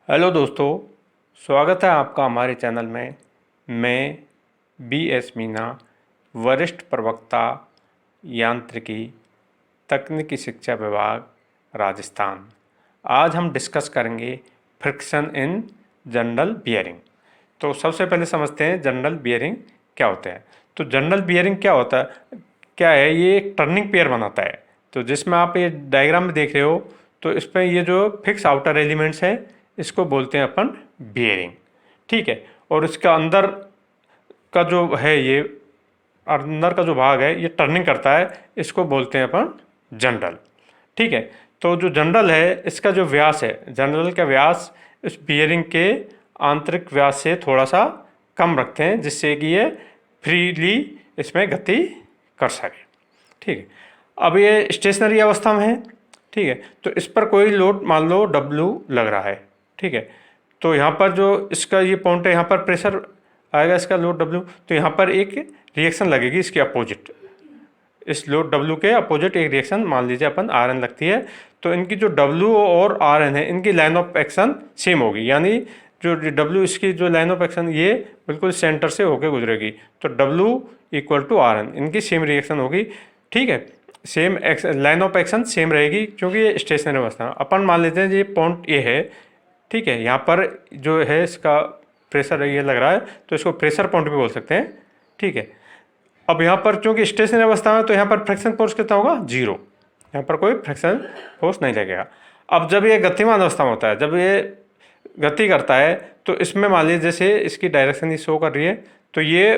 Hello दोस्तों, स्वागत है आपका हमारे चैनल में। मैं बी.एस. मीना, वरिष्ठ प्रवक्ता यांत्रिकी तकनीकी शिक्षा विभाग राजस्थान। आज हम डिस्कस करेंगे फ्रिक्शन इन जनरल बियरिंग। तो सबसे पहले समझते हैं जनरल बियरिंग क्या होता है। तो जनरल बियरिंग क्या है, ये एक टर्निंग पेयर बनाता है। तो जिसमें आप ये डायग्राम में देख रहे हो, तो इस पर ये जो फिक्स आउटर एलिमेंट्स है इसको बोलते हैं अपन बियरिंग। ठीक है। और इसका अंदर का जो है, ये अंदर का जो भाग है ये टर्निंग करता है, इसको बोलते हैं अपन जनरल। ठीक है। तो जो जनरल है इसका जो व्यास है, जनरल का व्यास इस बियरिंग के आंतरिक व्यास से थोड़ा सा कम रखते हैं, जिससे कि ये फ्रीली इसमें गति कर सके। ठीक है। अब ये स्टेशनरी अवस्था में है। ठीक है। तो इस पर कोई लोड मान लो W लग रहा है। ठीक है। तो यहाँ पर जो इसका ये पॉइंट है, यहाँ पर प्रेशर आएगा, इसका लोड W, तो यहाँ पर एक रिएक्शन लगेगी इसके अपोजिट। इस लोड W के अपोजिट एक रिएक्शन मान लीजिए अपन Rn लगती है। तो इनकी जो W और Rn है, इनकी लाइन ऑफ एक्शन सेम होगी, यानी जो W इसकी जो लाइन ऑफ एक्शन ये बिल्कुल सेंटर से होके गुजरेगी। तो W इक्वल टू Rn, इनकी सेम रिएक्शन होगी। ठीक है। Same line of action same रहेगी, क्योंकि ये स्टेशनरी अवस्था। अपन मान लेते हैं ये पॉइंट ए है। ठीक है। यहाँ पर जो है इसका प्रेशर ये लग रहा है, तो इसको प्रेशर पॉइंट भी बोल सकते हैं। ठीक है। अब यहाँ पर चूंकि स्टेशनरी अवस्था में, तो यहाँ पर फ्रिक्शन फोर्स कितना होगा, 0। यहाँ पर कोई फ्रिक्शन फोर्स नहीं लगेगा। अब जब ये गतिमान अवस्था में होता है, जब ये गति करता है, तो इसमें मान लीजिए जैसे इसकी डायरेक्शन ये शो कर रही है, तो ये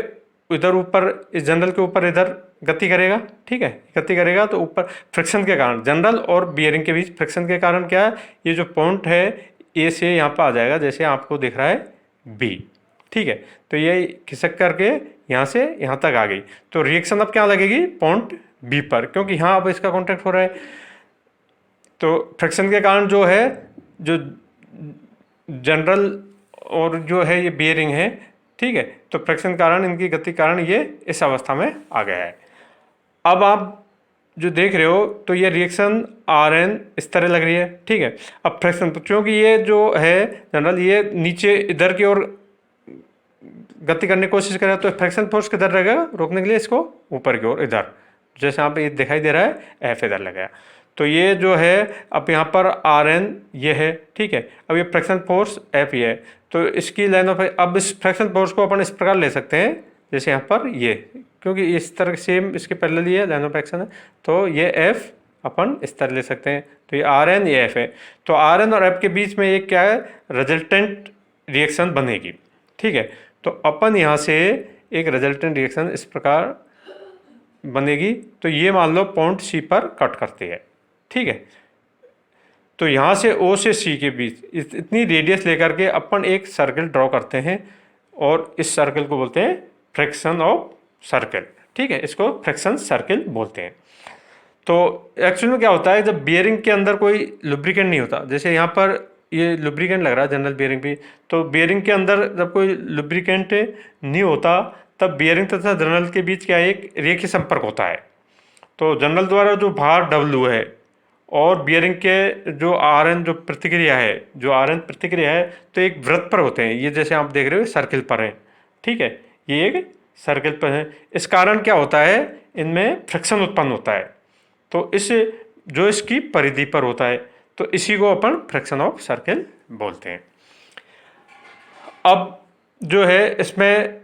इधर ऊपर इस जनरल के ऊपर इधर गति करेगा। ठीक है। गति करेगा तो ऊपर फ्रिक्शन के कारण, जनरल और बियरिंग के बीच फ्रिक्शन के कारण क्या है, ये जो पॉइंट है ए से यहाँ पर आ जाएगा, जैसे आपको दिख रहा है बी। ठीक है। तो ये खिसक करके यहाँ से यहाँ तक आ गई। तो रिएक्शन अब क्या लगेगी, पॉइंट बी पर, क्योंकि यहाँ अब इसका कॉन्टैक्ट हो रहा है। तो फ्रिक्शन के कारण जो है, जो जनरल और जो है ये बियरिंग है। ठीक है। तो फ्रिक्शन कारण, इनकी गति कारण ये इस अवस्था में आ गया है। अब आप जो देख रहे हो, तो ये रिएक्शन Rn इस तरह लग रही है। ठीक है। अब फ्रिक्शन, क्योंकि ये जो है जनरल, ये नीचे इधर की ओर गति करने की कोशिश करेगा, तो फ्रिक्शन फोर्स किधर रहेगा रोकने के लिए, इसको ऊपर की ओर इधर, जैसे यहाँ पे ये दिखाई दे रहा है F इधर लगेगा। तो ये जो है अब यहाँ पर Rn ये है। ठीक है। अब ये फ्रिक्शन फोर्स F ये है, तो इसकी लाइन ऑफ, अब इस फ्रिक्शन फोर्स को अपन इस प्रकार ले सकते हैं, जैसे यहाँ पर ये, क्योंकि इस तरह सेम इसके पैरेलल ये लाइन ऑफ एक्शन है, तो ये F अपन इस तरह ले सकते हैं। तो ये Rn ये F है। तो Rn और F के बीच में एक क्या है, रिजल्टेंट रिएक्शन बनेगी। ठीक है। तो अपन यहाँ से एक रिजल्टेंट रिएक्शन इस प्रकार बनेगी। तो ये मान लो पॉइंट C पर कट करती है। ठीक है। तो यहाँ से O से C के बीच इतनी रेडियस लेकर के अपन एक सर्कल ड्रॉ करते हैं, और इस सर्कल को बोलते हैं फ्रिक्शन ऑफ सर्कल। ठीक है। इसको फ्रिक्शन सर्कल बोलते हैं। तो एक्चुअली में क्या होता है, जब बियरिंग के अंदर कोई लुब्रिकेंट नहीं होता, जैसे यहाँ पर ये लुब्रिकेंट लग रहा है जनरल बियरिंग भी, तो बियरिंग के अंदर जब कोई लुब्रिकेंट नहीं होता, तब बियरिंग तथा जनरल के बीच क्या एक रेखीय संपर्क होता है। तो जनरल द्वारा जो भार W है, और बियरिंग के जो Rn जो प्रतिक्रिया है, जो Rn प्रतिक्रिया है, तो एक वृत्त पर होते हैं। ये जैसे आप देख रहे हो सर्कल पर है। ठीक है। ये एक सर्कल पर है। इस कारण क्या होता है, इनमें फ्रिक्शन उत्पन्न होता है। तो इस जो इसकी परिधि पर होता है, तो इसी को अपन फ्रिक्शन ऑफ सर्कल बोलते हैं। अब जो है इसमें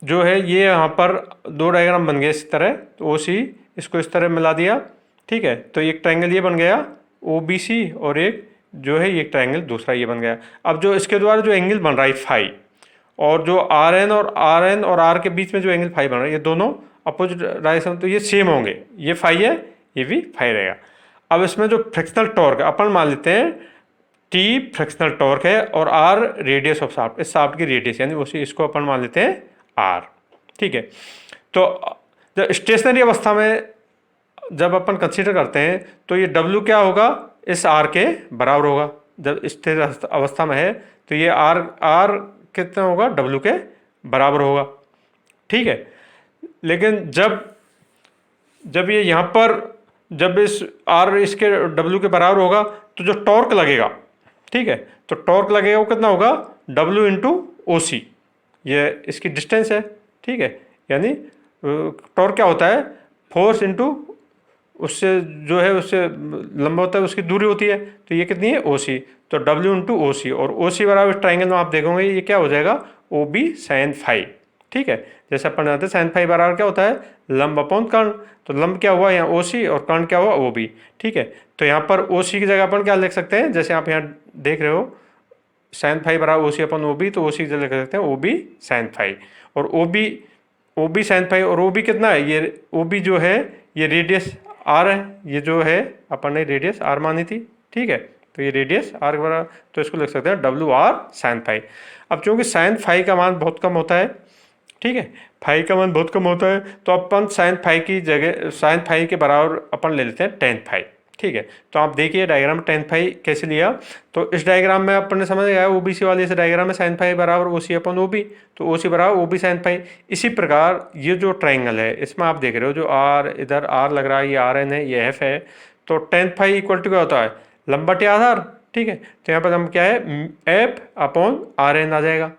जो है, ये यहाँ पर दो डायग्राम बन गए इस तरह। तो OC इसको इस तरह मिला दिया। ठीक है। तो एक ट्रायंगल ये बन गया OBC, और एक जो है ये ट्रायंगल दूसरा ये बन गया। अब जो इसके द्वारा जो एंगल बन रहा है फाई, और जो Rn और R के बीच में जो एंगल फाई बन रहा है, ये दोनों अपोजिट डायरेक्शन, तो ये सेम होंगे। ये फाई है, ये भी फाई रहेगा। अब इसमें जो फ्रिक्शनल टॉर्क अपन मान लेते हैं T फ्रिक्शनल टॉर्क है, और R रेडियस ऑफ शाफ्ट, इस शाफ्ट की रेडियस, यानी उसी इसको अपन मान लेते हैं R। ठीक है। तो जब स्टेशनरी अवस्था में जब अपन कंसीडर करते हैं, तो ये W क्या होगा, इस R के बराबर होगा। जब स्थिर अवस्था में है, तो ये R कितना होगा, W के बराबर होगा। ठीक है। लेकिन जब ये यहाँ पर, जब इस R इसके W के बराबर होगा, तो जो टॉर्क लगेगा, ठीक है। तो टॉर्क लगेगा वो कितना होगा, W इंटू ओ सी, ये इसकी डिस्टेंस है, ठीक है। यानी टॉर्क क्या होता है, फोर्स इंटू उससे जो है उससे लंबा होता है उसकी दूरी होती है, तो ये कितनी है ओ सी, तो W इंटू ओ सी, और ओ सी बराबर ट्राइंगल में आप देखोगे ये क्या हो जाएगा, ओ बी साइन फाई, ठीक है। जैसे अपन जानते हैं साइन फाई बराबर क्या होता है, लंब अपॉन कर्ण, तो लंब क्या हुआ यहाँ ओ सी और कर्ण क्या हुआ ओ बी, ठीक है। तो यहाँ पर ओ सी की जगह अपन क्या लिख सकते हैं, जैसे आप यहाँ देख रहे हो साइन फाई बराबर ओ सी अपन ओ बी, तो ओ सी की जगह लिख सकते हैं ओ बी साइन फाई, और ओ बी साइन फाई, और ओ बी कितना है, ये ओ बी जो है ये रेडियस आर है, ये जो है अपन ने रेडियस आर मानी थी, ठीक है। तो ये रेडियस आर के बराबर, तो इसको लिख सकते हैं डब्ल्यू आर साइन फाई। अब चूंकि साइन फाई का मान बहुत कम होता है, ठीक है, फाई का मान बहुत कम होता है, तो अपन साइन फाई की जगह साइन फाई के बराबर अपन ले लेते हैं टेन फाई, ठीक है। तो आप देखिए डायग्राम टेन फाई कैसे लिया, तो इस डायग्राम में अपन ने समझ गया ओबीसी वाले इस डायग्राम में साइन फाई बराबर ओ सी अपन ओ बी, तो ओ सी बराबर ओ बी साइन फाई। इसी प्रकार ये जो ट्राइंगल है इसमें आप देख रहे हो जो आर, इधर आर लग रहा है, ये आर एन है, ये एफ है, तो टेन फाई इक्वल टू क्या होता है, लंबा टे आधार, ठीक है। तो यहाँ पर हम क्या है एफ अपॉन आर एन आ जाएगा,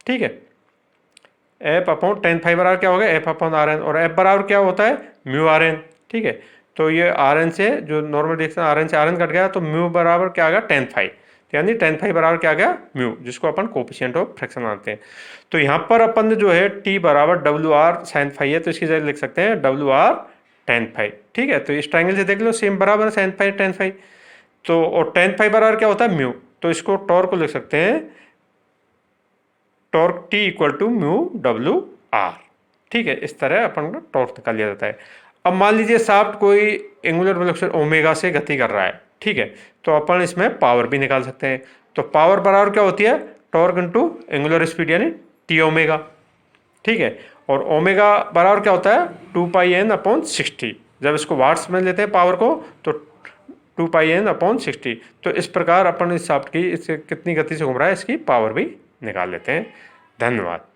ठीक है। एफ अपॉन टेन फाई बराबर क्या होगा, एफ अपॉन आर एन, और एफ बराबर क्या होता है म्यू आर एन, ठीक है। तो ये आर एन से जो नॉर्मल डिरेक्शन आर एन से आर एन कट गया, तो म्यू बराबर क्या आ गया टेन फाई, यानी टेन फाई बराबर क्या आ गया म्यू, जिसको अपन कोफिशिएंट ऑफ फ्रैक्शन मानते हैं। तो यहाँ पर अपन ने जो है टी बराबर डब्ल्यू आर साइन फाई है, तो इसकी जगह लिख सकते हैं डब्ल्यू आर टेन फाई, ठीक है। तो इस ट्राइंगल से देख लो सेम बराबर है साइन फाई टेन फाई, तो और टेन फाई बराबर क्या होता है म्यू, तो इसको टॉर्क को लिख सकते हैं torque T equal to mu W R, ठीक है। इस तरह अपन का टॉर्क निकाल लिया जाता है। अब मान लीजिए शाफ्ट कोई एंगुलर वेलोसिटी ओमेगा से गति कर रहा है, ठीक है, तो अपन इसमें पावर भी निकाल सकते हैं। तो पावर बराबर क्या होती है, टॉर्क इंटू एंगुलर स्पीड यानी टी ओमेगा, ठीक है। और ओमेगा बराबर क्या होता है टू पाई एन अपॉन 60, जब इसको वाट्स में लेते हैं पावर को तो टू पाई एन अपॉन 60। तो इस प्रकार अपन इस शाफ्ट की इससे कितनी गति से घूम रहा है इसकी पावर भी निकाल लेते हैं। धन्यवाद।